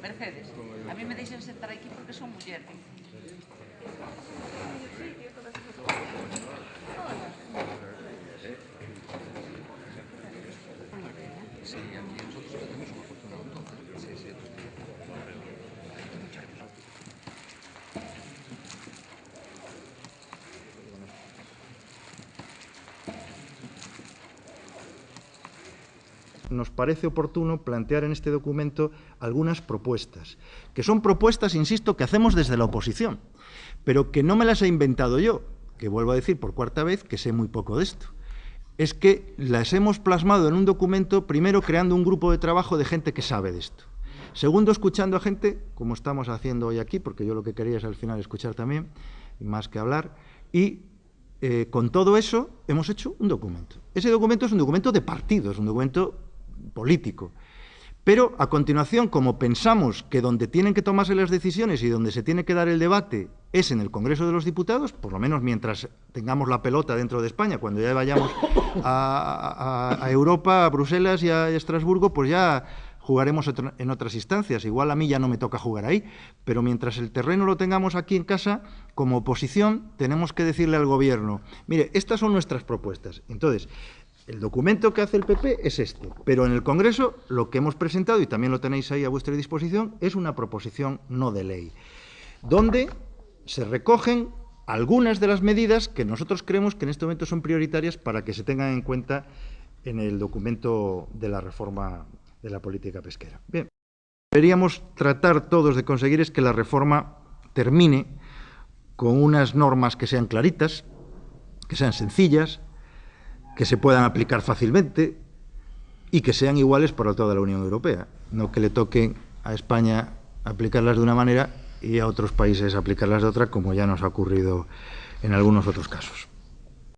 Mercedes, a mí me deixan sentar aquí porque son muller. Sí, aquí nosotros tenemos un afortunado entonces. Sí. Nos parece oportuno plantear en este documento algunas propuestas, que son propuestas, insisto, que hacemos desde la oposición, pero que no me las he inventado yo, que vuelvo a decir por cuarta vez que sé muy poco de esto. Es que las hemos plasmado en un documento, primero creando un grupo de trabajo de gente que sabe de esto. Segundo, escuchando a gente, como estamos haciendo hoy aquí, porque yo lo que quería es al final escuchar también, más que hablar, y con todo eso hemos hecho un documento. Ese documento es un documento de partido, es un documento político. Pero, a continuación, como pensamos que donde tienen que tomarse las decisiones y donde se tiene que dar el debate es en el Congreso de los Diputados, por lo menos mientras tengamos la pelota dentro de España, cuando ya vayamos a Europa, a Bruselas y a Estrasburgo, pues ya jugaremos en otras instancias. Igual a mí ya no me toca jugar ahí, pero mientras el terreno lo tengamos aquí en casa, como oposición, tenemos que decirle al Gobierno, mire, estas son nuestras propuestas. Entonces, el documento que hace el PP es este, pero en el Congreso lo que hemos presentado, y también lo tenéis ahí a vuestra disposición, es una proposición no de ley, donde se recogen algunas de las medidas que nosotros creemos que en este momento son prioritarias para que se tengan en cuenta en el documento de la reforma de la política pesquera. Bien, deberíamos tratar todos de conseguir es que la reforma termine con unas normas que sean claritas, que sean sencillas, que se puedan aplicar fácilmente y que sean iguales para toda la Unión Europea, no que le toquen a España aplicarlas de una manera y a otros países aplicarlas de otra, como ya nos ha ocurrido en algunos otros casos.